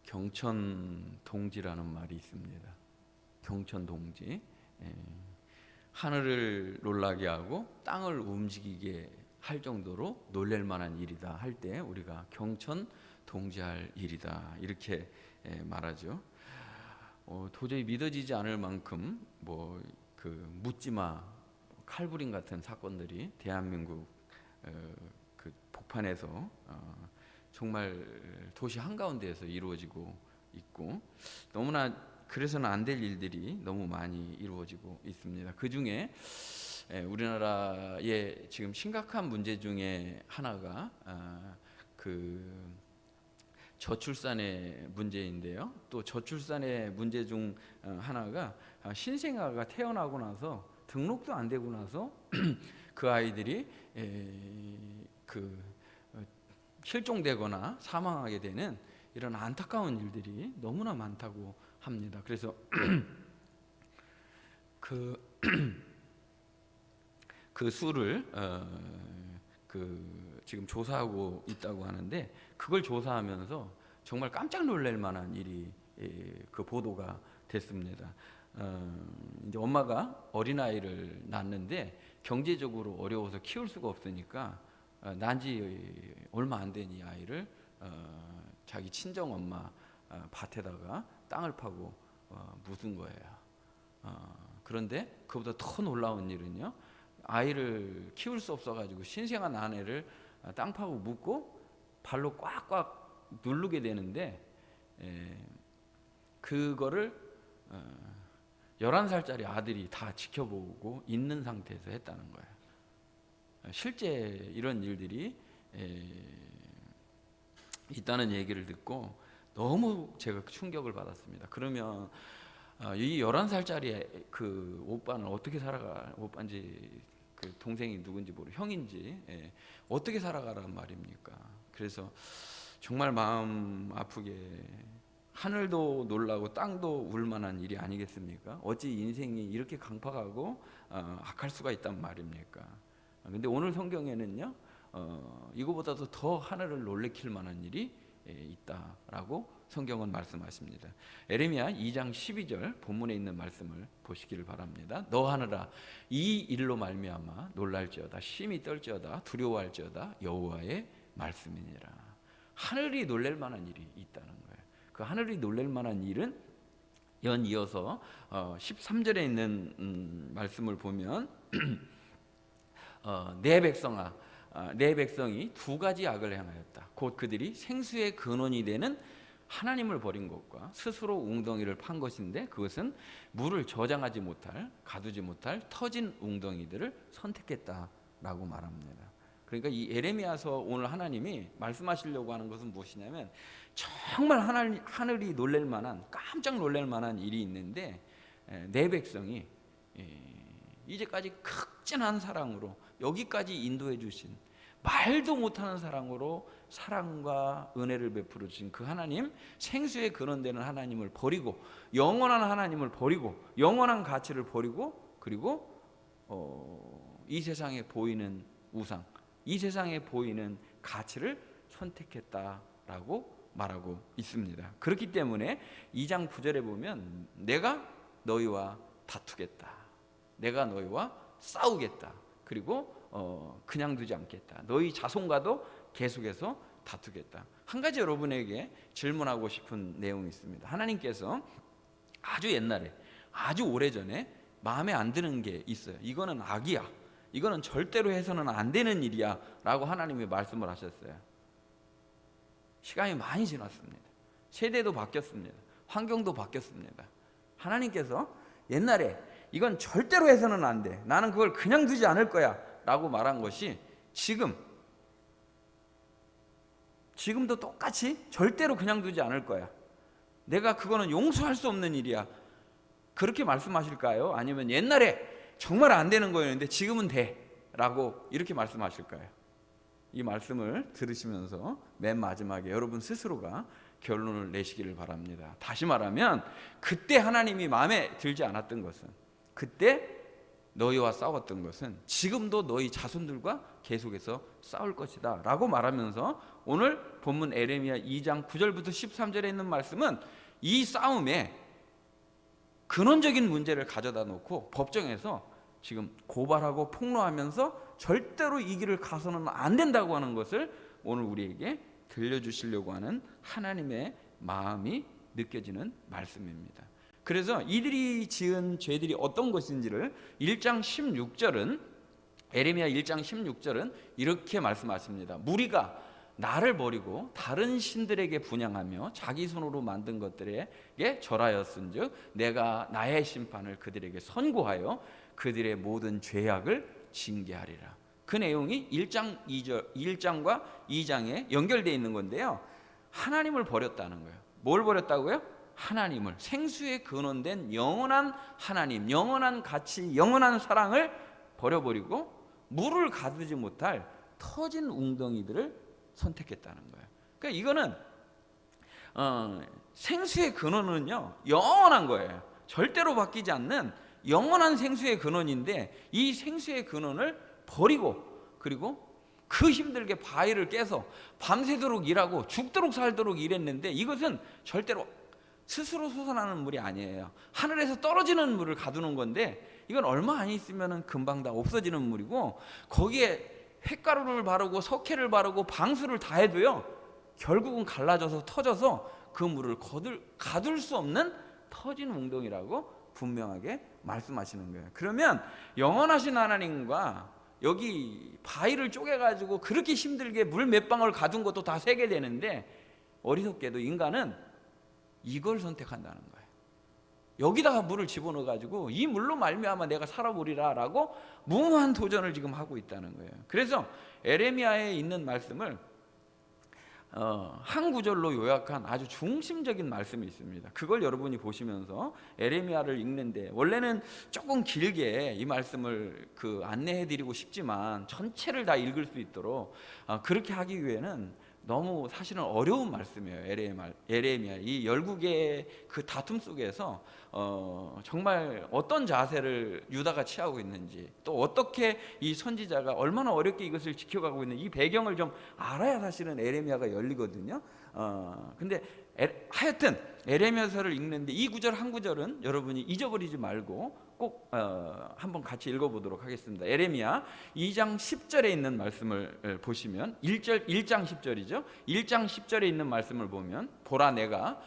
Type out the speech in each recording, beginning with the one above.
경천동지라는 말이 있습니다. 경천동지. 하늘을 놀라게 하고 땅을 움직이게 할 정도로 놀랄 만한 일이다 할 때 우리가 경천동지할 일이다 이렇게 말하죠. 도저히 믿어지지 않을 만큼 그 묻지마 칼부림 같은 사건들이 대한민국 그 복판에서 정말 도시 한가운데에서 이루어지고 있고, 너무나 그래서는 안 될 일들이 너무 많이 이루어지고 있습니다. 그 중에 우리나라의 지금 심각한 문제 중에 하나가 그 저출산의 문제인데요. 또 저출산의 문제 중 하나가 신생아가 태어나고 나서 등록도 안 되고 나서 그 아이들이 실종되거나 사망하게 되는 이런 안타까운 일들이 너무나 많다고 합니다. 그래서 그 수를 지금 조사하고 있다고 하는데, 그걸 조사하면서 정말 깜짝 놀랄 만한 일이 그 보도가 됐습니다. 이제 엄마가 어린아이를 낳는데 경제적으로 어려워서 키울 수가 없으니까 난지 얼마 안 된 이 아이를 자기 친정 엄마 밭에다가 땅을 파고 묻은 거예요. 그런데 그보다 더 놀라운 일은요, 아이를 키울 수 없어가지고 신생아 난 애를 땅 파고 묻고 발로 꽉꽉 누르게 되는데, 그거를 11살짜리 아들이 다 지켜보고 있는 상태에서 했다는 거예요. 실제 이런 일들이 있다는 얘기를 듣고 너무 제가 충격을 받았습니다. 그러면 이 11살짜리 그 오빠는 어떻게 살아가, 오빠인지 그 동생이 누군지 모르고 형인지 어떻게 살아가란 말입니까? 그래서 정말 마음 아프게 하늘도 놀라고 땅도 울만한 일이 아니겠습니까? 어찌 인생이 이렇게 강팍하고 악할 수가 있단 말입니까? 근데 오늘 성경에는요, 이거보다도 더 하늘을 놀래킬 만한 일이 있다라고 성경은 말씀하십니다. 에레미야 2장 12절 본문에 있는 말씀을 보시기를 바랍니다. 너 하늘아, 이 일로 말미암아 놀랄지어다, 심히 떨지어다, 두려워할지어다, 여호와의 말씀이니라. 하늘이 놀랄 만한 일이 있다는 거예요. 그 하늘이 놀랄 만한 일은 연이어서 13절에 있는 말씀을 보면 내 백성아, 내 백성이 두 가지 악을 행하였다. 곧 그들이 생수의 근원이 되는 하나님을 버린 것과 스스로 웅덩이를 판 것인데, 그것은 물을 저장하지 못할, 가두지 못할 터진 웅덩이들을 선택했다라고 말합니다. 그러니까 이 에레미야서 오늘 하나님이 말씀하시려고 하는 것은 무엇이냐면, 정말 하늘이 놀랄 만한, 깜짝 놀랄 만한 일이 있는데, 내 백성이 이제까지 극진한 사랑으로 여기까지 인도해 주신, 말도 못하는 사랑으로 사랑과 은혜를 베풀어 주신 그 하나님, 생수의 근원되는 하나님을 버리고, 영원한 하나님을 버리고, 영원한 가치를 버리고, 그리고 이 세상에 보이는 우상, 이 세상에 보이는 가치를 선택했다라고 말하고 있습니다. 그렇기 때문에 2장 9절에 보면 내가 너희와 다투겠다, 내가 너희와 싸우겠다, 그리고 그냥 두지 않겠다, 너희 자손과도 계속해서 다투겠다. 한 가지 여러분에게 질문하고 싶은 내용이 있습니다. 하나님께서 아주 옛날에, 아주 오래전에 마음에 안 드는 게 있어요. 이거는 악이야, 이거는 절대로 해서는 안 되는 일이야 라고 하나님이 말씀을 하셨어요. 시간이 많이 지났습니다. 세대도 바뀌었습니다. 환경도 바뀌었습니다. 하나님께서 옛날에 이건 절대로 해서는 안 돼, 나는 그걸 그냥 두지 않을 거야 라고 말한 것이 지금도 똑같이 절대로 그냥 두지 않을 거야, 내가 그거는 용서할 수 없는 일이야, 그렇게 말씀하실까요? 아니면 옛날에 정말 안 되는 거였는데 지금은 돼 라고 이렇게 말씀하실까요? 이 말씀을 들으시면서 맨 마지막에 여러분 스스로가 결론을 내시기를 바랍니다. 다시 말하면, 그때 하나님이 마음에 들지 않았던 것은, 그때 너희와 싸웠던 것은 지금도 너희 자손들과 계속해서 싸울 것이다 라고 말하면서 오늘 본문 에레미야 2장 9절부터 13절에 있는 말씀은 이 싸움에 근원적인 문제를 가져다 놓고 법정에서 지금 고발하고 폭로하면서 절대로 이 길을 가서는 안 된다고 하는 것을 오늘 우리에게 들려주시려고 하는 하나님의 마음이 느껴지는 말씀입니다. 그래서 이들이 지은 죄들이 어떤 것인지를 1장 16절은 에레미야 1장 16절은 이렇게 말씀하십니다. 무리가 나를 버리고 다른 신들에게 분향하며 자기 손으로 만든 것들에게 절하였은즉 내가 나의 심판을 그들에게 선고하여 그들의 모든 죄악을 징계하리라. 그 내용이 1장과 2장에 연결되어 있는 건데요, 하나님을 버렸다는 거예요. 뭘 버렸다고요? 하나님을, 생수의 근원된 영원한 하나님, 영원한 가치, 영원한 사랑을 버려버리고 물을 가두지 못할 터진 웅덩이들을 선택했다는 거예요. 그러니까 이거는 생수의 근원은요 영원한 거예요. 절대로 바뀌지 않는 영원한 생수의 근원인데, 이 생수의 근원을 버리고 그리고 그 힘들게 바위를 깨서 밤새도록 일하고 죽도록 살도록 일했는데, 이것은 절대로 스스로 솟아나는 물이 아니에요. 하늘에서 떨어지는 물을 가두는 건데, 이건 얼마 안 있으면 금방 다 없어지는 물이고, 거기에 횟가루를 바르고 석회를 바르고 방수를 다 해도요 결국은 갈라져서 터져서 그 물을 가둘 수 없는 터진 웅덩이라고 분명하게 말씀하시는 거예요. 그러면 영원하신 하나님과 여기 바위를 쪼개가지고 그렇게 힘들게 물 몇 방울 가둔 것도 다 새게 되는데, 어리석게도 인간은 이걸 선택한다는 거예요. 여기다가 물을 집어넣어가지고 이 물로 말미암아 내가 살아보리라 라고 무모한 도전을 지금 하고 있다는 거예요. 그래서 에레미야에 있는 말씀을 한 구절로 요약한 아주 중심적인 말씀이 있습니다. 그걸 여러분이 보시면서 에레미야를 읽는데, 원래는 조금 길게 이 말씀을 안내해드리고 싶지만 전체를 다 읽을 수 있도록 그렇게 하기 위해는 너무 사실은 어려운 말씀이에요. 에레미야 이 열국의 그 다툼 속에서 정말 어떤 자세를 유다가 취하고 있는지, 또 어떻게 이 선지자가 얼마나 어렵게 이것을 지켜가고 있는 이 배경을 좀 알아야 사실은 에레미야가 열리거든요. 근데 하여튼 에레미야서를 읽는데 이 구절 한 구절은 여러분이 잊어버리지 말고 꼭 한번 같이 읽어보도록 하겠습니다. 에레미야 2장 10절에 있는 말씀을 보시면 1장 10절이죠. 1장 10절에 있는 말씀을 보면, 보라 내가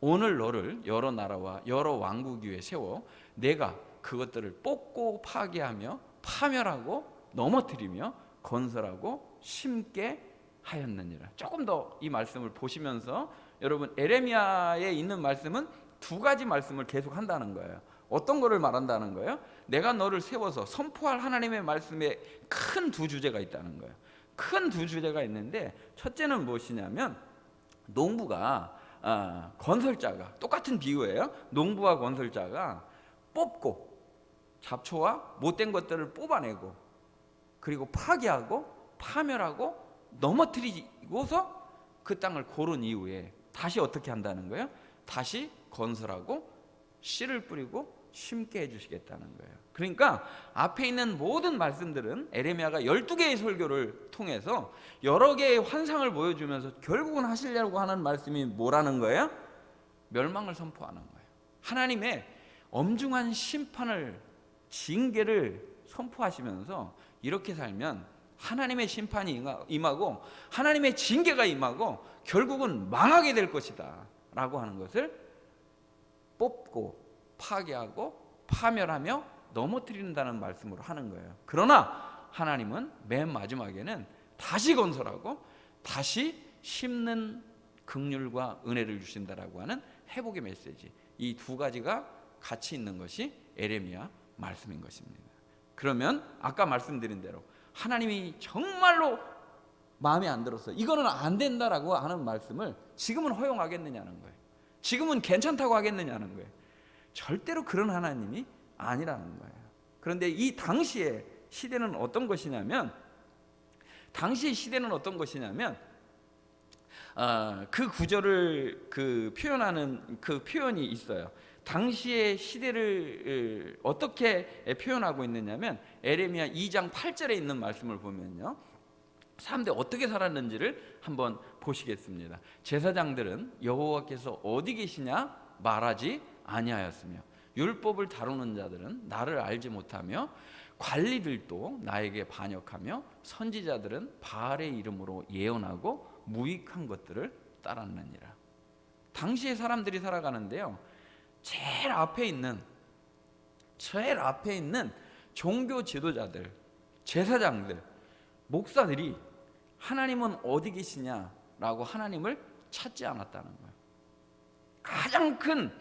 오늘 너를 여러 나라와 여러 왕국 위에 세워 내가 그것들을 뽑고 파괴하며 파멸하고 넘어뜨리며 건설하고 심게 하였느니라. 조금 더 이 말씀을 보시면서 여러분, 에레미야에 있는 말씀은 두 가지 말씀을 계속 한다는 거예요. 어떤 거를 말한다는 거예요? 내가 너를 세워서 선포할 하나님의 말씀에 큰 두 주제가 있다는 거예요. 큰 두 주제가 있는데, 첫째는 무엇이냐면 농부가 건설자가, 똑같은 비유예요. 농부와 건설자가 뽑고 잡초와 못된 것들을 뽑아내고 그리고 파괴하고 파멸하고 넘어뜨리고서 그 땅을 고른 이후에 다시 어떻게 한다는 거예요? 다시 건설하고 씨를 뿌리고 심게 해주시겠다는 거예요. 그러니까 앞에 있는 모든 말씀들은 에레미야가 12개의 설교를 통해서 여러 개의 환상을 보여주면서 결국은 하시려고 하는 말씀이 뭐라는 거예요? 멸망을 선포하는 거예요. 하나님의 엄중한 심판을, 징계를 선포하시면서 이렇게 살면 하나님의 심판이 임하고 하나님의 징계가 임하고 결국은 망하게 될 것이다 라고 하는 것을 뽑고 파괴하고 파멸하며 넘어뜨린다는 말씀으로 하는 거예요. 그러나 하나님은 맨 마지막에는 다시 건설하고 다시 심는 긍휼과 은혜를 주신다라고 하는 회복의 메시지, 이 두 가지가 같이 있는 것이 에레미야 말씀인 것입니다. 그러면 아까 말씀드린 대로 하나님이 정말로 마음에 안 들어서 이거는 안 된다라고 하는 말씀을 지금은 허용하겠느냐는 거예요. 지금은 괜찮다고 하겠느냐는 거예요. 절대로 그런 하나님이 아니라는 거예요. 그런데 이 당시의 시대는 어떤 것이냐면, 그 구절을 표현하는 그 표현이 있어요. 당시의 시대를 어떻게 표현하고 있느냐면, 에레미야 2장 8절에 있는 말씀을 보면요, 사람들이 어떻게 살았는지를 한번 보시겠습니다. 제사장들은 여호와께서 어디 계시냐 말하지 아니하였으며, 율법을 다루는 자들은 나를 알지 못하며, 관리들도 나에게 반역하며, 선지자들은 바알의 이름으로 예언하고 무익한 것들을 따랐느니라. 당시의 사람들이 살아가는데요, 제일 앞에 있는 종교 지도자들, 제사장들, 목사들이 하나님은 어디 계시냐라고 하나님을 찾지 않았다는 거예요. 가장 큰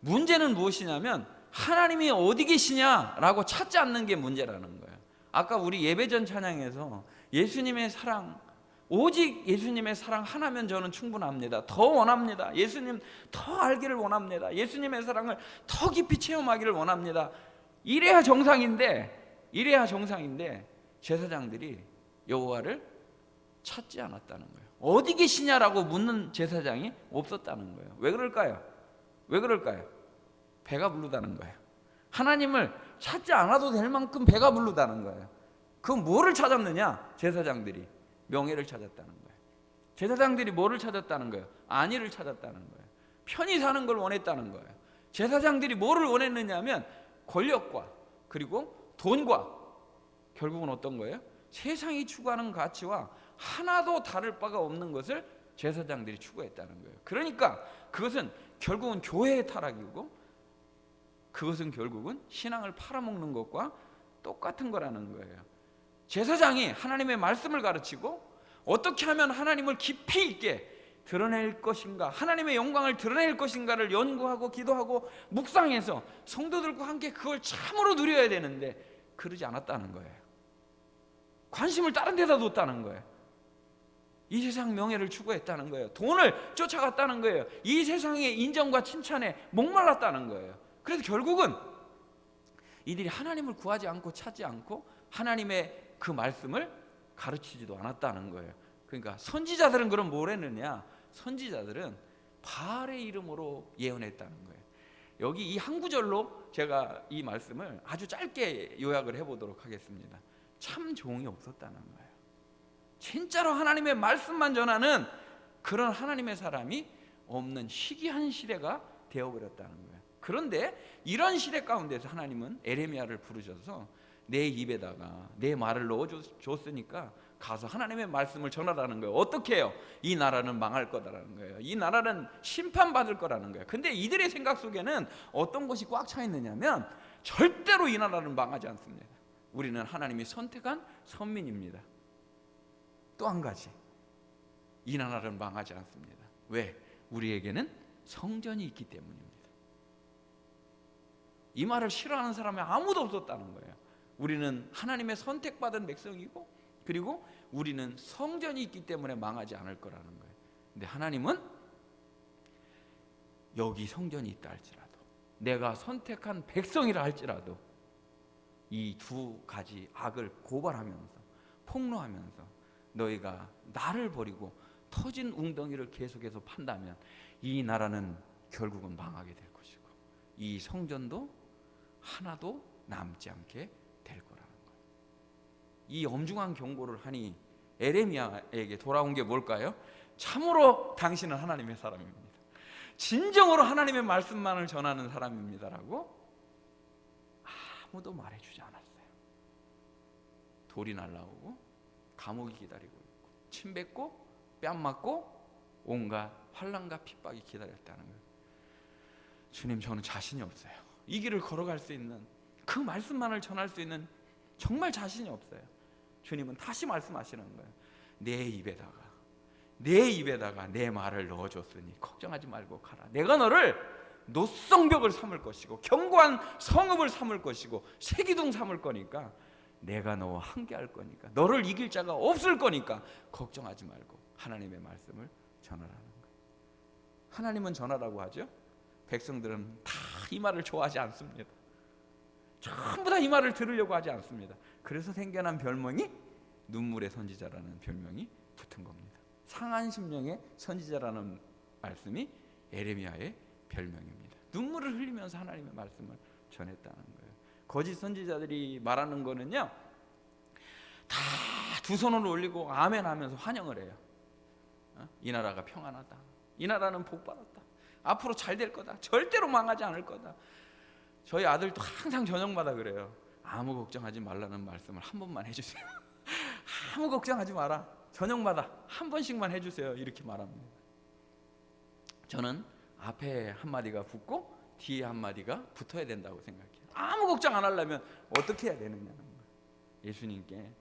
문제는 무엇이냐면 하나님이 어디 계시냐라고 찾지 않는 게 문제라는 거예요. 아까 우리 예배전 찬양에서 예수님의 사랑, 오직 예수님의 사랑 하나면 저는 충분합니다. 더 원합니다. 예수님 더 알기를 원합니다. 예수님의 사랑을 더 깊이 체험하기를 원합니다. 이래야 정상인데 제사장들이 여호와를 찾지 않았다는 거예요. 어디 계시냐라고 묻는 제사장이 없었다는 거예요. 왜 그럴까요? 배가 부르다는 거예요. 하나님을 찾지 않아도 될 만큼 배가 부르다는 거예요. 그럼 뭐를 찾았느냐? 제사장들이 명예를 찾았다는 거예요. 제사장들이 뭐를 찾았다는 거예요? 안위를 찾았다는 거예요. 편히 사는 걸 원했다는 거예요. 제사장들이 뭐를 원했느냐면 권력과 그리고 돈과, 결국은 어떤 거예요? 세상이 추구하는 가치와 하나도 다를 바가 없는 것을 제사장들이 추구했다는 거예요. 그러니까 그것은 결국은 교회의 타락이고, 그것은 결국은 신앙을 팔아먹는 것과 똑같은 거라는 거예요. 제사장이 하나님의 말씀을 가르치고 어떻게 하면 하나님을 깊이 있게 드러낼 것인가, 하나님의 영광을 드러낼 것인가를 연구하고 기도하고 묵상해서 성도들과 함께 그걸 참으로 누려야 되는데 그러지 않았다는 거예요. 관심을 다른 데다 뒀다는 거예요. 이 세상 명예를 추구했다는 거예요. 돈을 쫓아갔다는 거예요. 이 세상의 인정과 칭찬에 목말랐다는 거예요. 그래서 결국은 이들이 하나님을 구하지 않고 찾지 않고 하나님의 그 말씀을 가르치지도 않았다는 거예요. 그러니까 선지자들은 그럼 뭘 했느냐? 선지자들은 바알의 이름으로 예언했다는 거예요. 여기 이 한 구절로 제가 이 말씀을 아주 짧게 요약을 해보도록 하겠습니다. 참 종이 없었다는 거예요. 진짜로 하나님의 말씀만 전하는 그런 하나님의 사람이 없는 희귀한 시대가 되어버렸다는 거예요. 그런데 이런 시대 가운데서 하나님은 에레미야를 부르셔서 내 입에다가 내 말을 넣어줬으니까 가서 하나님의 말씀을 전하라는 거예요. 어떻게 해요? 이 나라는 망할 거다라는 거예요. 이 나라는 심판받을 거라는 거예요. 근데 이들의 생각 속에는 어떤 것이 꽉 차 있느냐면 절대로 이 나라는 망하지 않습니다. 우리는 하나님이 선택한 선민입니다. 또 한 가지, 이 나라는 망하지 않습니다. 왜? 우리에게는 성전이 있기 때문입니다. 이 말을 싫어하는 사람이 아무도 없었다는 거예요. 우리는 하나님의 선택받은 백성이고, 그리고 우리는 성전이 있기 때문에 망하지 않을 거라는 거예요. 근데 하나님은 여기 성전이 있다 할지라도, 내가 선택한 백성이라 할지라도 이 두 가지 악을 고발하면서 폭로하면서 너희가 나를 버리고 터진 웅덩이를 계속해서 판다면 이 나라는 결국은 망하게 될 것이고 이 성전도 하나도 남지 않게 될 거라는 거예요. 이 엄중한 경고를 하니 에레미야에게 돌아온 게 뭘까요? 참으로 당신은 하나님의 사람입니다. 진정으로 하나님의 말씀만을 전하는 사람입니다라고 아무도 말해주지 않았어요. 돌이 날라오고 감옥이 기다리고 있고 침 뱉고 뺨 맞고 온갖 환난과 핍박이 기다렸다는 거예요. 주님, 저는 자신이 없어요. 이 길을 걸어갈 수 있는, 그 말씀만을 전할 수 있는 정말 자신이 없어요. 주님은 다시 말씀하시는 거예요. 내 입에다가 내 말을 넣어줬으니 걱정하지 말고 가라. 내가 너를 노성벽을 삼을 것이고 견고한 성읍을 삼을 것이고 새기둥 삼을 거니까, 내가 너와 함께 할 거니까, 너를 이길 자가 없을 거니까 걱정하지 말고 하나님의 말씀을 전하라는 거예요. 하나님은 전하라고 하죠. 백성들은 다 이 말을 좋아하지 않습니다. 전부 다 이 말을 들으려고 하지 않습니다. 그래서 생겨난 별명이 눈물의 선지자라는 별명이 붙은 겁니다. 상한 심령의 선지자라는 말씀이 에레미야의 별명입니다. 눈물을 흘리면서 하나님의 말씀을 전했다는 거예요. 거짓 선지자들이 말하는 거는요, 다 두 손을 올리고 아멘 하면서 환영을 해요. 이 나라가 평안하다. 이 나라는 복받았다. 앞으로 잘 될 거다. 절대로 망하지 않을 거다. 저희 아들도 항상 저녁마다 그래요. 아무 걱정하지 말라는 말씀을 한 번만 해주세요. 아무 걱정하지 마라. 저녁마다 한 번씩만 해주세요. 이렇게 말합니다. 저는 앞에 한마디가 붙고 뒤에 한마디가 붙어야 된다고 생각해요. 아무 걱정 안 하려면 어떻게 해야 되느냐는 거예요. 예수님께,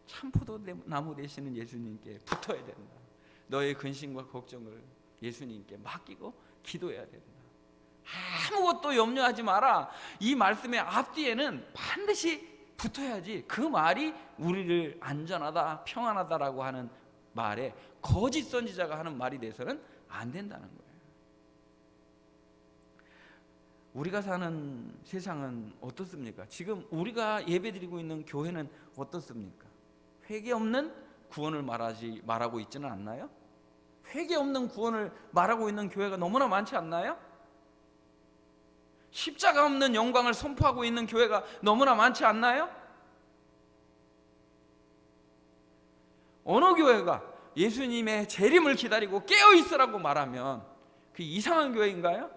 참포도나무 되시는 예수님께 붙어야 된다. 너의 근심과 걱정을 예수님께 맡기고 기도해야 된다. 아무것도 염려하지 마라. 이 말씀의 앞뒤에는 반드시 붙어야지 그 말이 우리를 안전하다, 평안하다라고 하는 말에 거짓 선지자가 하는 말이 돼서는 안 된다는 거예요. 우리가 사는 세상은 어떻습니까? 지금 우리가 예배드리고 있는 교회는 어떻습니까? 회개 없는 구원을 말하고 있지는 않나요? 회개 없는 구원을 말하고 있는 교회가 너무나 많지 않나요? 십자가 없는 영광을 선포하고 있는 교회가 너무나 많지 않나요? 어느 교회가 예수님의 재림을 기다리고 깨어있으라고 말하면 그 이상한 교회인가요?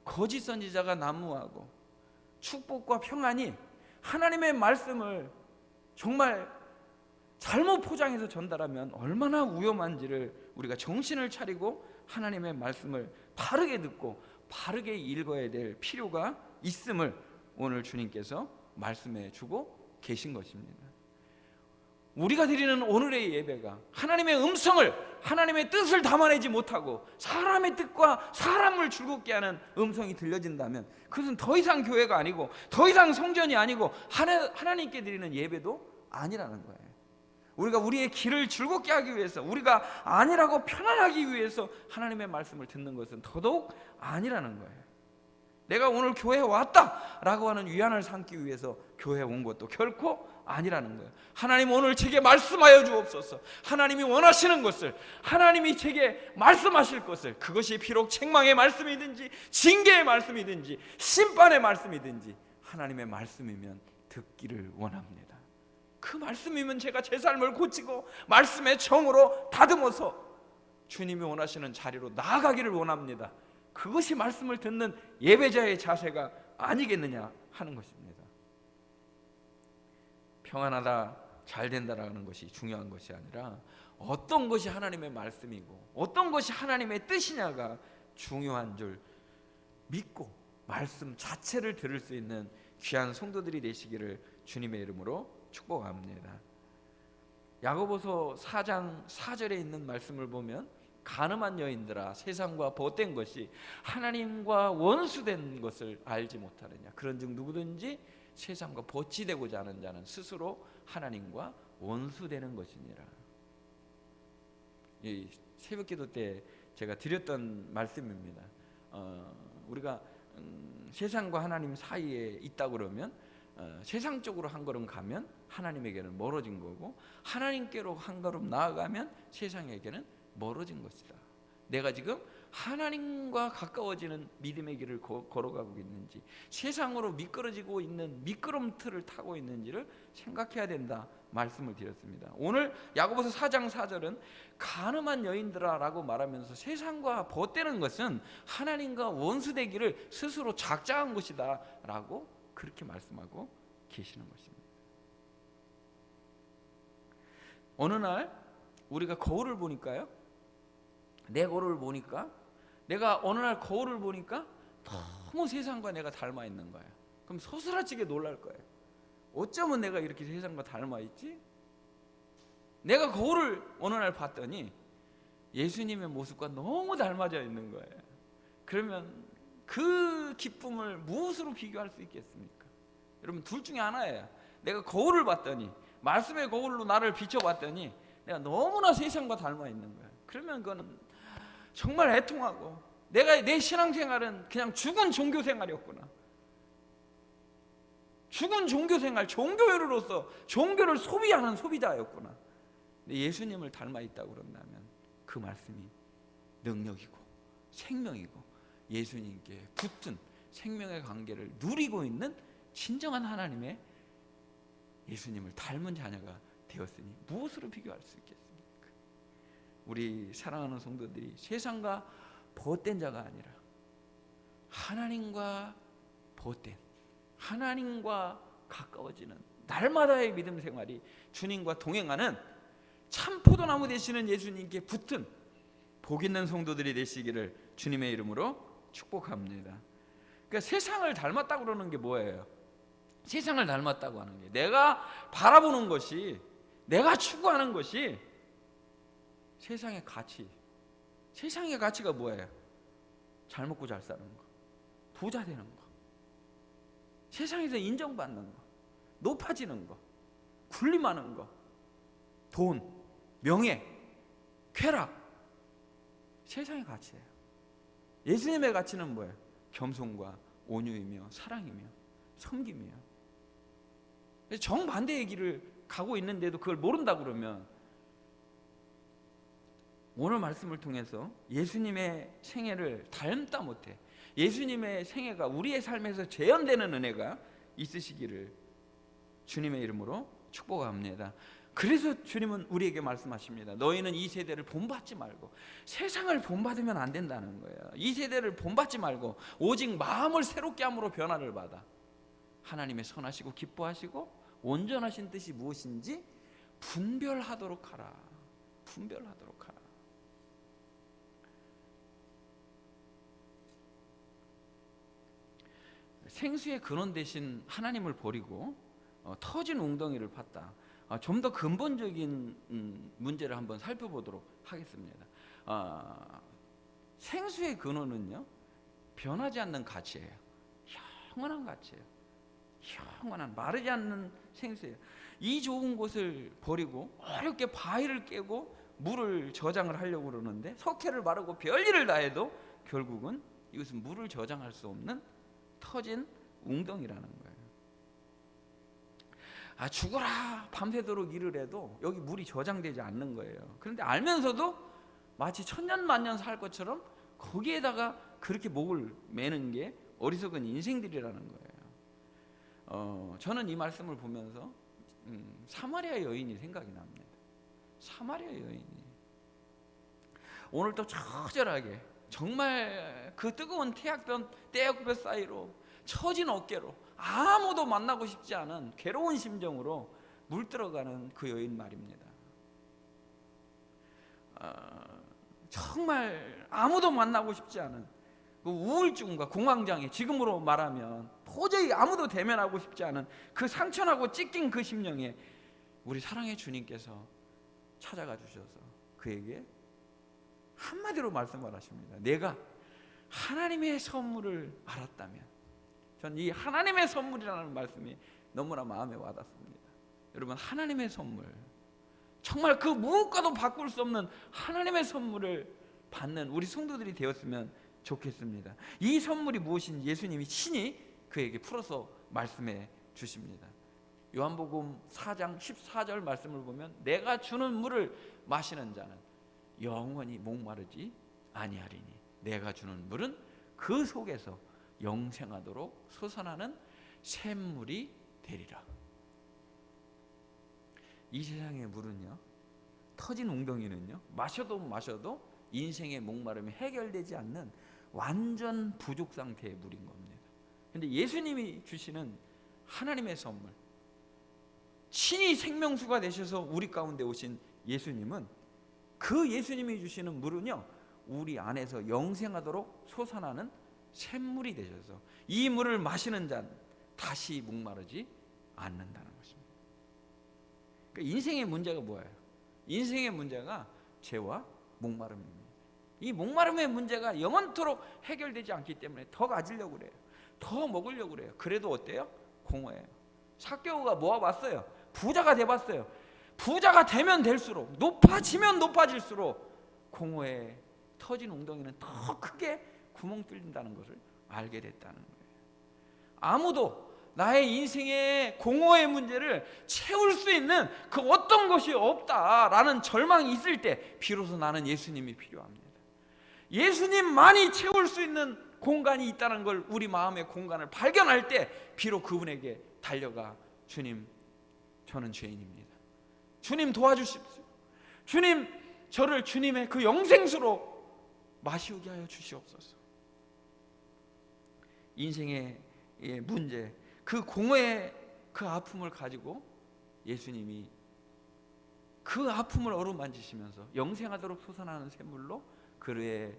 거짓 선지자가 난무하고 축복과 평안이 하나님의 말씀을 정말 잘못 포장해서 전달하면 얼마나 위험한지를 우리가 정신을 차리고 하나님의 말씀을 바르게 듣고 바르게 읽어야 될 필요가 있음을 오늘 주님께서 말씀해 주고 계신 것입니다. 우리가 드리는 오늘의 예배가 하나님의 음성을, 하나님의 뜻을 담아내지 못하고 사람의 뜻과 사람을 즐겁게 하는 음성이 들려진다면 그것은 더 이상 교회가 아니고 더 이상 성전이 아니고 하나님께 드리는 예배도 아니라는 거예요. 우리가 우리의 길을 즐겁게 하기 위해서, 우리가 아니라고 편안하기 위해서 하나님의 말씀을 듣는 것은 더더욱 아니라는 거예요. 내가 오늘 교회에 왔다라고 하는 위안을 삼기 위해서 교회에 온 것도 결코 아니라는 거예요. 하나님 오늘 제게 말씀하여 주옵소서. 하나님이 원하시는 것을, 하나님이 제게 말씀하실 것을, 그것이 비록 책망의 말씀이든지 징계의 말씀이든지 심판의 말씀이든지 하나님의 말씀이면 듣기를 원합니다. 그 말씀이면 제가 제 삶을 고치고 말씀의 정으로 다듬어서 주님이 원하시는 자리로 나아가기를 원합니다. 그것이 말씀을 듣는 예배자의 자세가 아니겠느냐 하는 것입니다. 평안하다, 잘 된다라는 것이 중요한 것이 아니라 어떤 것이 하나님의 말씀이고 어떤 것이 하나님의 뜻이냐가 중요한 줄 믿고 말씀 자체를 들을 수 있는 귀한 성도들이 되시기를 주님의 이름으로 축복합니다. 야고보서 4장 4절에 있는 말씀을 보면 가늠한 여인들아 세상과 벗된 것이 하나님과 원수된 것을 알지 못하느냐. 그런즉 누구든지 세상과 벗이 되고자 하는 자는 스스로 하나님과 원수되는 것이니라. 이 새벽기도 때 제가 드렸던 말씀입니다. 우리가 세상과 하나님 사이에 있다 그러면 세상적으로 한 걸음 가면 하나님에게는 멀어진 거고 하나님께로 한 걸음 나아가면 세상에게는 멀어진 것이다. 내가 지금 하나님과 가까워지는 믿음의 길을 걸어가고 있는지 세상으로 미끄러지고 있는 미끄럼틀을 타고 있는지를 생각해야 된다 말씀을 드렸습니다. 오늘 야고보서 4장 4절은 가늠한 여인들아 라고 말하면서 세상과 벗되는 것은 하나님과 원수되기를 스스로 작정한 것이다 라고 그렇게 말씀하고 계시는 것입니다. 어느 날 우리가 거울을 보니까요, 내 거울을 보니까 내가 어느 날 거울을 보니까 너무 세상과 내가 닮아 있는 거예요. 그럼 소스라치게 놀랄 거예요. 어쩌면 내가 이렇게 세상과 닮아 있지? 내가 거울을 어느 날 봤더니 예수님의 모습과 너무 닮아져 있는 거예요. 그러면 그 기쁨을 무엇으로 비교할 수 있겠습니까? 여러분 둘 중에 하나예요. 내가 거울을 봤더니 말씀의 거울로 나를 비춰봤더니 내가 너무나 세상과 닮아 있는 거예요. 그러면 그거는 정말 애통하고 내 신앙생활은 그냥 죽은 종교생활이었구나. 죽은 종교생활, 종교인으로서 종교를 소비하는 소비자였구나. 근데 예수님을 닮아 있다고 그런다면 그 말씀이 능력이고 생명이고 예수님께 붙은 생명의 관계를 누리고 있는 진정한 하나님의 예수님을 닮은 자녀가 되었으니 무엇으로 비교할 수 있겠습니까? 우리 사랑하는 성도들이 세상과 벗된 자가 아니라 하나님과 벗된, 하나님과 가까워지는 날마다의 믿음 생활이 주님과 동행하는 참 포도나무 되시는 예수님께 붙은 복 있는 성도들이 되시기를 주님의 이름으로 축복합니다. 그러니까 세상을 닮았다고 그러는 게 뭐예요? 세상을 닮았다고 하는 게 내가 바라보는 것이, 내가 추구하는 것이 세상의 가치. 세상의 가치가 뭐예요? 잘 먹고 잘 사는 거, 부자 되는 거, 세상에서 인정받는 거, 높아지는 거, 군림하는 거, 돈, 명예, 쾌락. 세상의 가치예요. 예수님의 가치는 뭐예요? 겸손과 온유이며 사랑이며 섬김이에요. 정반대의 길을 가고 있는데도 그걸 모른다 그러면 오늘 말씀을 통해서 예수님의 생애를 닮다 못해 예수님의 생애가 우리의 삶에서 재현되는 은혜가 있으시기를 주님의 이름으로 축복합니다. 그래서 주님은 우리에게 말씀하십니다. 너희는 이 세대를 본받지 말고, 세상을 본받으면 안 된다는 거예요. 이 세대를 본받지 말고 오직 마음을 새롭게 함으로 변화를 받아 하나님의 선하시고 기뻐하시고 온전하신 뜻이 무엇인지 분별하도록 하라. 분별하도록 하라. 생수의 근원 대신 하나님을 버리고 터진 웅덩이를 팠다. 좀 더 근본적인 문제를 한번 살펴보도록 하겠습니다. 생수의 근원은요, 변하지 않는 가치예요. 영원한 가치예요. 영원한, 마르지 않는 생수예요. 이 좋은 곳을 버리고 어렵게 바위를 깨고 물을 저장을 하려고 그러는데 석회를 바르고 별일을 다 해도 결국은 이것은 물을 저장할 수 없는 터진 웅덩이라는 거예요. 죽어라 밤새도록 일을 해도 여기 물이 저장되지 않는 거예요. 그런데 알면서도 마치 천년만년 살 것처럼 거기에다가 그렇게 목을 매는 게 어리석은 인생들이라는 거예요. 저는 이 말씀을 보면서 사마리아 여인이 생각이 납니다. 사마리아 여인이 오늘도 처절하게 정말 그 뜨거운 태양볕 사이로 처진 어깨로 아무도 만나고 싶지 않은 괴로운 심정으로 물들어가는 그 여인 말입니다. 정말 아무도 만나고 싶지 않은 그 우울증과 공황장애, 지금으로 말하면 도저히 아무도 대면하고 싶지 않은 그 상처나고 찢긴 그 심령에 우리 사랑의 주님께서 찾아가 주셔서 그에게 한마디로 말씀을 하십니다. 내가 하나님의 선물을 알았다면, 전 이 하나님의 선물이라는 말씀이 너무나 마음에 와닿습니다. 여러분, 하나님의 선물, 정말 그 무엇과도 바꿀 수 없는 하나님의 선물을 받는 우리 성도들이 되었으면 좋겠습니다. 이 선물이 무엇인지 예수님이 친히 그에게 풀어서 말씀해 주십니다. 요한복음 4장 14절 말씀을 보면 내가 주는 물을 마시는 자는 영원히 목마르지 아니하리니 내가 주는 물은 그 속에서 영생하도록 솟아나는 샘물이 되리라. 이 세상의 물은요, 터진 웅덩이는요, 마셔도 인생의 목마름이 해결되지 않는 완전 부족 상태의 물인 겁니다. 그런데 예수님이 주시는 하나님의 선물, 친히 생명수가 되셔서 우리 가운데 오신 예수님은, 그 예수님이 주시는 물은요, 우리 안에서 영생하도록 솟아나는 샘물이 되셔서 이 물을 마시는 자는 다시 목마르지 않는다는 것입니다. 그러니까 인생의 문제가 뭐예요? 인생의 문제가 죄와 목마름입니다. 이 목마름의 문제가 영원토록 해결되지 않기 때문에 더 가지려고 그래요. 더 먹으려고 그래요. 그래도 어때요? 공허해요. 삭개오가 모아봤어요. 부자가 돼봤어요. 부자가 되면 될수록, 높아지면 높아질수록 공허에 터진 웅덩이는 더 크게 구멍 뚫린다는 것을 알게 됐다는 거예요. 아무도 나의 인생의 공허의 문제를 채울 수 있는 그 어떤 것이 없다라는 절망이 있을 때 비로소 나는 예수님이 필요합니다. 예수님만이 채울 수 있는 공간이 있다는 걸, 우리 마음의 공간을 발견할 때 비록 그분에게 달려가 주님 저는 죄인입니다. 주님 도와주십시오. 주님, 저를 주님의 그 영생수로 마시우게 하여 주시옵소서. 인생의 문제, 그 공허의 그 아픔을 가지고 예수님이 그 아픔을 어루만지시면서 영생하도록 솟아나는 샘물로 그의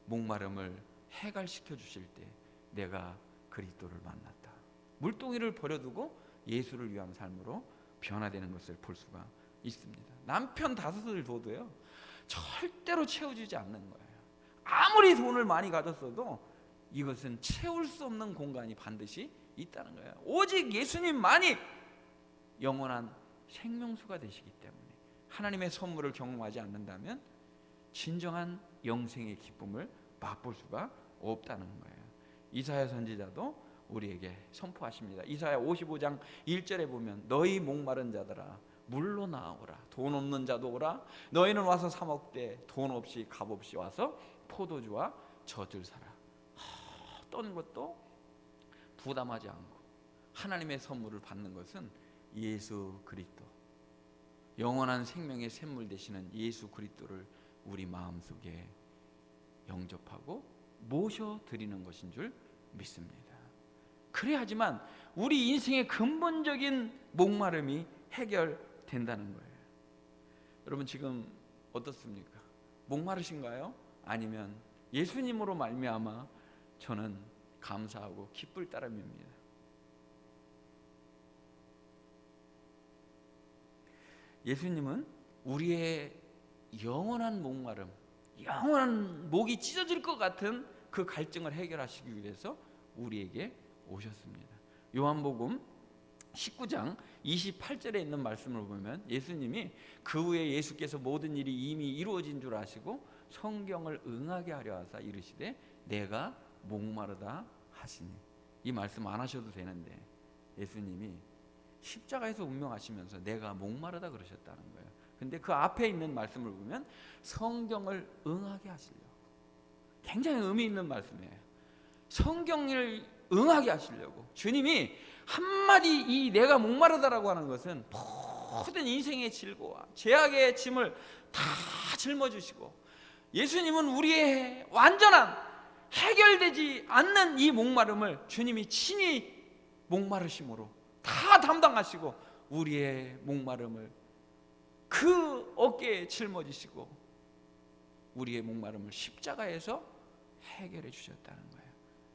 목마름을 해갈시켜 주실 때 내가 그리스도를 만났다. 물동이를 버려두고 예수를 위한 삶으로 변화되는 것을 볼 수가 있습니다. 남편 5을 둬도요 절대로 채워주지 않는 거예요. 아무리 돈을 많이 가졌어도 이것은 채울 수 없는 공간이 반드시 있다는 거예요. 오직 예수님만이 영원한 생명수가 되시기 때문에 하나님의 선물을 경험하지 않는다면 진정한 영생의 기쁨을 맛볼 수가 없다는 거예요. 이사야 선지자도 우리에게 선포하십니다. 이사야 55장 1절에 보면 너희 목마른 자들아 물로 나오라. 돈 없는 자도 오라. 너희는 와서 사 먹되 돈 없이 값 없이 와서 포도주와 젖을 사라. 어떤 것도 부담하지 않고 하나님의 선물을 받는 것은 예수 그리스도, 영원한 생명의 샘물 되시는 예수 그리스도를 우리 마음속에 영접하고 모셔드리는 것인 줄 믿습니다. 그래야지만 우리 인생의 근본적인 목마름이 해결된다는 거예요. 여러분 지금 어떻습니까? 목마르신가요? 아니면 예수님으로 말미암아 저는 감사하고 기쁠 따름입니다. 예수님은 우리의 영원한 목마름, 영원한 목이 찢어질 것 같은 그 갈증을 해결하시기 위해서 우리에게 오셨습니다. 요한복음 19장 28절에 있는 말씀을 보면 예수님이 그 후에 예수께서 모든 일이 이미 이루어진 줄 아시고 성경을 응하게 하려 하사 이르시되 내가 목마르다 하시니. 이 말씀 안 하셔도 되는데 예수님이 십자가에서 운명하시면서 내가 목마르다 그러셨다는 거예요. 근데 그 앞에 있는 말씀을 보면 성경을 응하게 하시려고. 굉장히 의미 있는 말씀이에요. 성경을 응하게 하시려고 주님이 한마디 이 내가 목마르다라고 하는 것은 모든 인생의 질고와 죄악의 짐을 다 짊어지시고 예수님은 우리의 완전한 해결되지 않는 이 목마름을 주님이 친히 목마르심으로 다 담당하시고 우리의 목마름을 그 어깨에 짊어지시고 우리의 목마름을 십자가에서 해결해 주셨다는 거예요.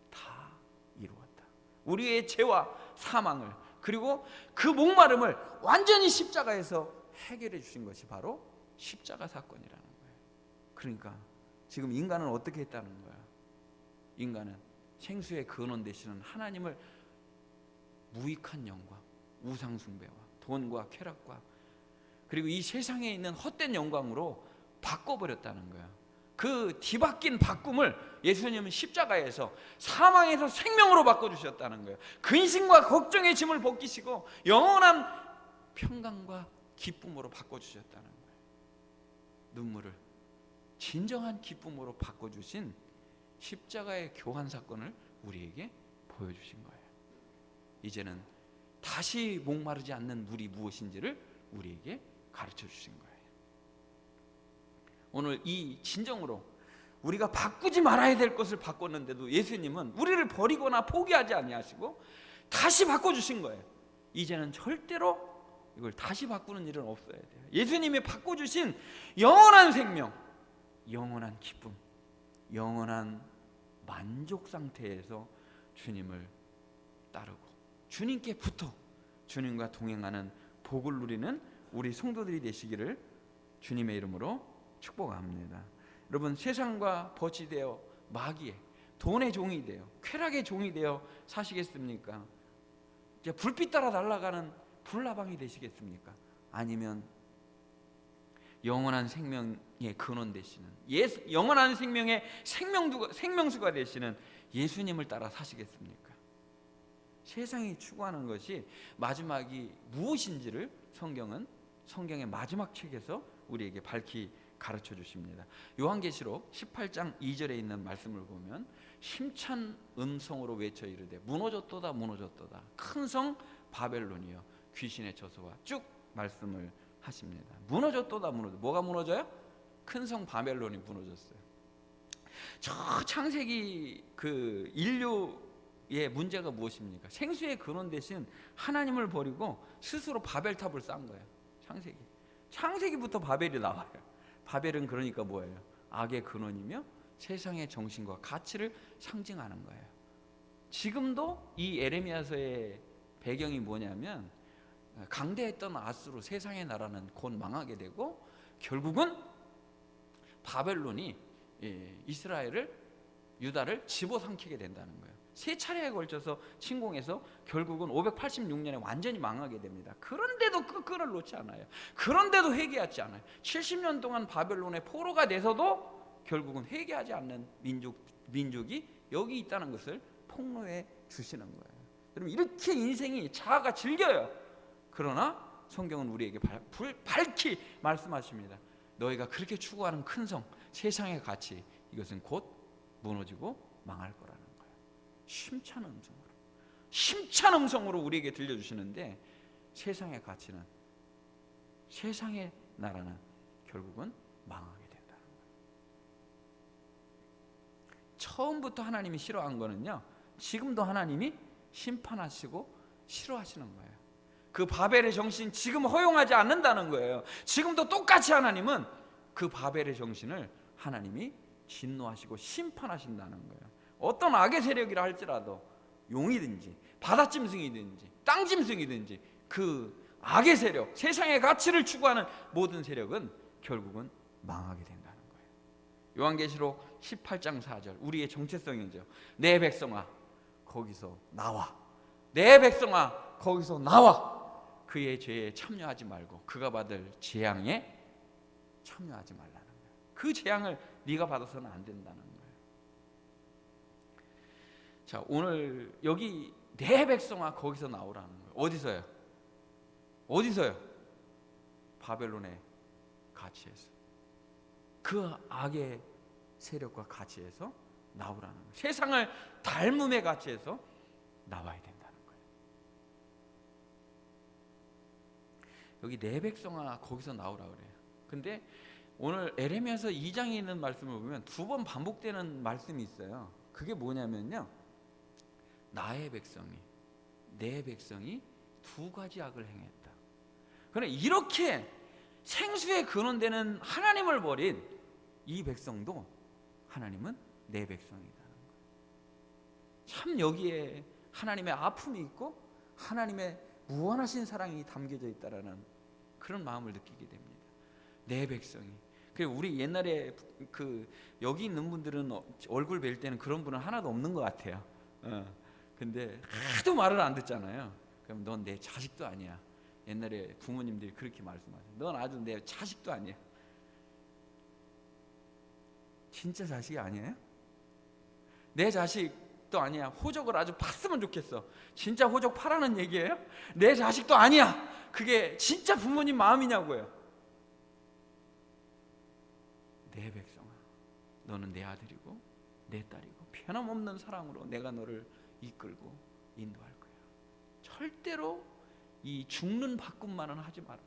다 이루었다. 우리의 죄와 사망을 그리고 그 목마름을 완전히 십자가에서 해결해 주신 것이 바로 십자가 사건이라는 거예요. 그러니까 지금 인간은 어떻게 했다는 거야? 인간은 생수의 근원 되시는 하나님을 무익한 영광, 우상 숭배와 돈과 쾌락과 그리고 이 세상에 있는 헛된 영광으로 바꿔버렸다는 거야. 그 뒤바뀐 바꿈을 예수님은 십자가에서 사망에서 생명으로 바꿔주셨다는 거예요. 근심과 걱정의 짐을 벗기시고 영원한 평강과 기쁨으로 바꿔주셨다는 거예요. 눈물을 진정한 기쁨으로 바꿔주신 십자가의 교환 사건을 우리에게 보여주신 거예요. 이제는 다시 목마르지 않는 물이 무엇인지를 우리에게 가르쳐 주신 거예요. 오늘 이 진정으로 우리가 바꾸지 말아야 될 것을 바꿨는데도 예수님은 우리를 버리거나 포기하지 아니하시고 다시 바꿔주신 거예요. 이제는 절대로 이걸 다시 바꾸는 일은 없어야 돼요. 예수님이 바꿔주신 영원한 생명, 영원한 기쁨, 영원한 만족 상태에서 주님을 따르고 주님께 붙어 주님과 동행하는 복을 누리는 우리 성도들이 되시기를 주님의 이름으로 축복합니다. 여러분 세상과 버치되어 마귀의 돈의 종이 되어 쾌락의 종이 되어 사시겠습니까? 이제 불빛 따라 날아가는 불나방이 되시겠습니까? 아니면 영원한 생명의 근원 되시는 영원한 생명의 생명수가 되시는 예수님을 따라 사시겠습니까? 세상이 추구하는 것이 마지막이 무엇인지를 성경의 마지막 책에서 우리에게 밝히 가르쳐 주십니다. 요한계시록 18장 2절에 있는 말씀을 보면 힘찬 음성으로 외쳐 이르되 무너졌도다 무너졌도다 큰 성 바벨론이여 귀신의 저수와 쭉 말씀을 하십니다. 무너졌도다 무너져. 뭐가 무너져요? 큰 성 바벨론이 무너졌어요. 저 창세기 그 인류의 문제가 무엇입니까? 생수의 근원 대신 하나님을 버리고 스스로 바벨탑을 쌓은 거예요. 창세기부터 바벨이 나와요. 바벨은 그러니까 뭐예요? 악의 근원이며 세상의 정신과 가치를 상징하는 거예요. 지금도 이 에레미야서의 배경이 뭐냐면 강대했던 아수르 세상의 나라는 곧 망하게 되고 결국은 바벨론이 이스라엘을 유다를 집어삼키게 된다는 거예요. 세 차례에 걸쳐서 침공해서 결국은 586년에 완전히 망하게 됩니다. 그런데도 그 끈을 놓지 않아요. 그런데도 회개하지 않아요. 70년 동안 바벨론의 포로가 돼서도 결국은 회개하지 않는 민족이 여기 있다는 것을 폭로해 주시는 거예요. 여러분, 이렇게 인생이 자아가 질겨요. 그러나 성경은 우리에게 밝히 말씀하십니다. 너희가 그렇게 추구하는 큰 성, 세상의 가치, 이것은 곧 무너지고 망할 거라는 거예요. 심찬 음성으로 우리에게 들려주시는데, 세상의 가치는, 세상의 나라는 결국은 망하게 된다는 거예요. 처음부터 하나님이 싫어한 거는요, 지금도 하나님이 심판하시고 싫어하시는 거예요. 그 바벨의 정신 지금 허용하지 않는다는 거예요. 지금도 똑같이 하나님은 그 바벨의 정신을 하나님이 진노하시고 심판하신다는 거예요. 어떤 악의 세력이라 할지라도 용이든지 바다짐승이든지 땅짐승이든지 그 악의 세력, 세상의 가치를 추구하는 모든 세력은 결국은 망하게 된다는 거예요. 요한계시록 18장 4절, 우리의 정체성이죠. 내 백성아 거기서 나와. 내 백성아 거기서 나와. 그의 죄에 참여하지 말고 그가 받을 재앙에 참여하지 말라는 거예요. 그 재앙을 네가 받아서는 안 된다는 거예요. 자, 오늘 여기 내 백성아 거기서 나오라는 거예요. 어디서요? 어디서요? 바벨론의 가치에서, 그 악의 세력과 가치에서 나오라는 거예요. 세상을 닮음의 가치에서 나와야 된다는 거예요. 여기 내 백성아 거기서 나오라 그래요. 근데 오늘 에레미야서 2장에 있는 말씀을 보면 두 번 반복되는 말씀이 있어요. 그게 뭐냐면요, 나의 백성이, 내 백성이 두 가지 악을 행했다. 그러나 이렇게 생수의 근원되는 하나님을 버린 이 백성도 하나님은 내 백성이라는 거예요. 참 여기에 하나님의 아픔이 있고 하나님의 무한하신 사랑이 담겨져 있다라는 그런 마음을 느끼게 됩니다. 내 백성이. 우리 옛날에 그 여기 있는 분들은 얼굴 뵐 때는 그런 분은 하나도 없는 것 같아요. 근데 하도 말을 안 듣잖아요. 그럼 넌 내 자식도 아니야. 옛날에 부모님들이 그렇게 말씀하세요. 넌 아주 내 자식도 아니야. 진짜 자식이 아니에요? 내 자식도 아니야. 호적을 아주 팠으면 좋겠어. 진짜 호적 파라는 얘기예요? 내 자식도 아니야. 그게 진짜 부모님 마음이냐고요. 내 백성아, 너는 내 아들이고 내 딸이고 변함없는 사랑으로 내가 너를 이끌고 인도할 거야. 절대로 이 죽는 바꿈만은 하지 마라.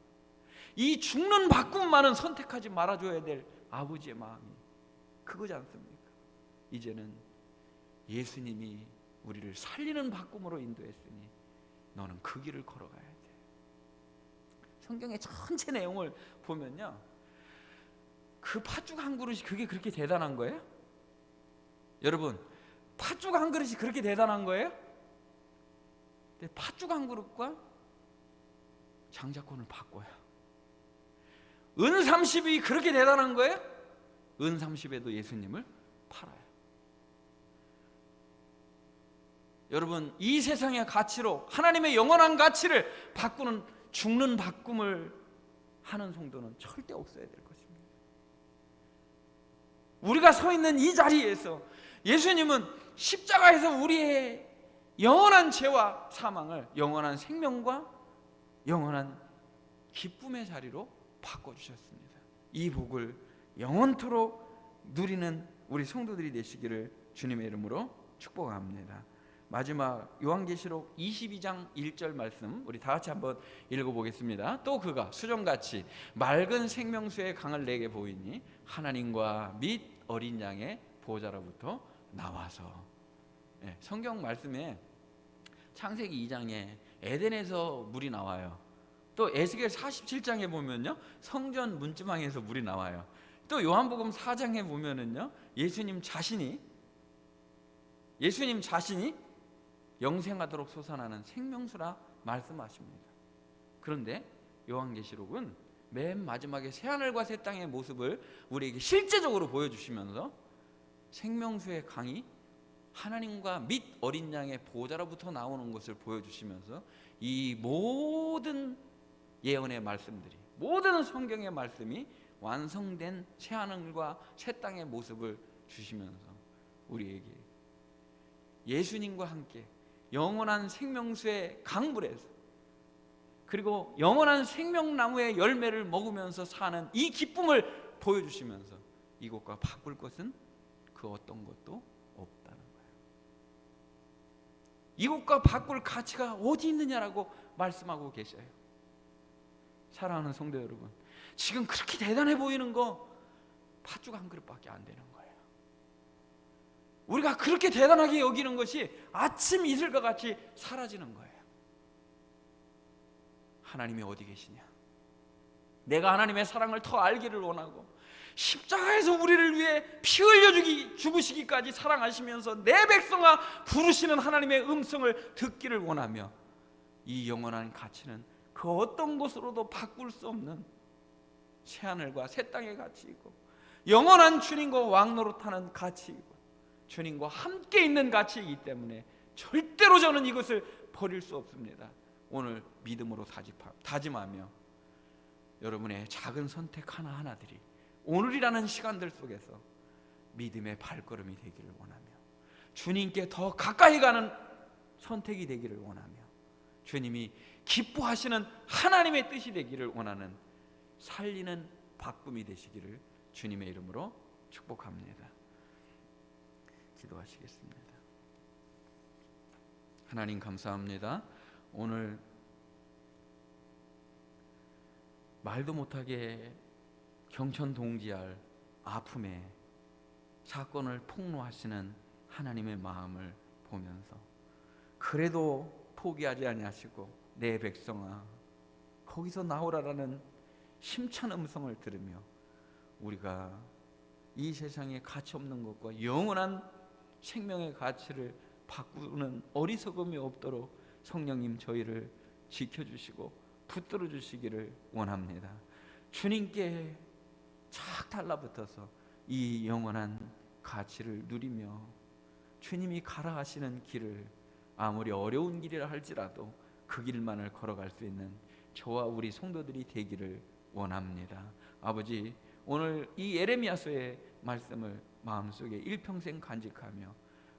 이 죽는 바꿈만은 선택하지 말아줘야 될 아버지의 마음이 그거지 않습니까? 이제는 예수님이 우리를 살리는 바꿈으로 인도했으니 너는 그 길을 걸어가야 돼. 성경의 전체 내용을 보면요, 그 팥죽 한 그릇이 그게 그렇게 대단한 거예요? 여러분, 팥죽 한 그릇이 그렇게 대단한 거예요? 근데 팥죽 한 그릇과 장자권을 바꿔요. 은 30이 그렇게 대단한 거예요? 은 30에도 예수님을 팔아요. 여러분, 이 세상의 가치로 하나님의 영원한 가치를 바꾸는, 죽는 바꿈을 하는 성도는 절대 없어야 될 것입니다. 우리가 서 있는 이 자리에서 예수님은 십자가에서 우리의 영원한 죄와 사망을 영원한 생명과 영원한 기쁨의 자리로 바꿔주셨습니다. 이 복을 영원토록 누리는 우리 성도들이 되시기를 주님의 이름으로 축복합니다. 마지막 요한계시록 22장 1절 말씀 우리 다 같이 한번 읽어보겠습니다. 또 그가 수정같이 맑은 생명수의 강을 내게 보이니 하나님과 및 어린 양의 보호자로부터 나와서. 성경 말씀에 창세기 2장에 에덴에서 물이 나와요. 또 에스겔 47장에 보면요 성전 문지방에서 물이 나와요. 또 요한복음 4장에 보면은요 예수님 자신이 영생하도록 솟아나는 생명수라 말씀하십니다. 그런데 요한계시록은 맨 마지막에 새하늘과 새 땅의 모습을 우리에게 실제적으로 보여주시면서 생명수의 강이 하나님과 및 어린 양의 보호자로부터 나오는 것을 보여주시면서 이 모든 예언의 말씀들이, 모든 성경의 말씀이 완성된 새하늘과 새 땅의 모습을 주시면서 우리에게 예수님과 함께 영원한 생명수의 강물에서 그리고 영원한 생명나무의 열매를 먹으면서 사는 이 기쁨을 보여주시면서 이것과 바꿀 것은 그 어떤 것도 없다는 거예요. 이것과 바꿀 가치가 어디 있느냐라고 말씀하고 계셔요. 사랑하는 성도 여러분, 지금 그렇게 대단해 보이는 거 팥죽 한 그릇밖에 안 되는 거예요. 우리가 그렇게 대단하게 여기는 것이 아침 이슬과 같이 사라지는 거예요. 하나님이 어디 계시냐? 내가 하나님의 사랑을 더 알기를 원하고 십자가에서 우리를 위해 피 흘려 죽으시기까지 사랑하시면서 내 백성아 부르시는 하나님의 음성을 듣기를 원하며 이 영원한 가치는 그 어떤 것으로도 바꿀 수 없는 새하늘과 새 땅의 가치이고 영원한 주님과 왕노릇하는 가치이고 주님과 함께 있는 가치이기 때문에 절대로 저는 이것을 버릴 수 없습니다. 오늘 믿음으로 다짐하며 여러분의 작은 선택 하나하나들이 오늘이라는 시간들 속에서 믿음의 발걸음이 되기를 원하며 주님께 더 가까이 가는 선택이 되기를 원하며 주님이 기뻐하시는 하나님의 뜻이 되기를 원하는 살리는 바꿈이 되시기를 주님의 이름으로 축복합니다. 기도하시겠습니다. 하나님 감사합니다. 오늘 말도 못하게 경천동지할 아픔에 사건을 폭로하시는 하나님의 마음을 보면서 그래도 포기하지 아니하시고 내 백성아 거기서 나오라라는 힘찬 음성을 들으며 우리가 이 세상에 가치 없는 것과 영원한 생명의 가치를 바꾸는 어리석음이 없도록 성령님 저희를 지켜주시고 붙들어 주시기를 원합니다. 주님께 착 달라붙어서 이 영원한 가치를 누리며 주님이 가라 하시는 길을 아무리 어려운 길이라 할지라도 그 길만을 걸어갈 수 있는 저와 우리 성도들이 되기를 원합니다. 아버지, 오늘 이 예레미야서의 말씀을 마음속에 일평생 간직하며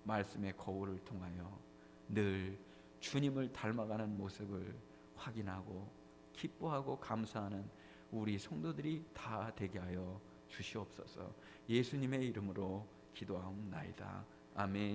말씀의 거울을 통하여 늘 주님을 닮아가는 모습을 확인하고 기뻐하고 감사하는 우리 성도들이 다 되게 하여 주시옵소서. 예수님의 이름으로 기도하옵나이다. 아멘.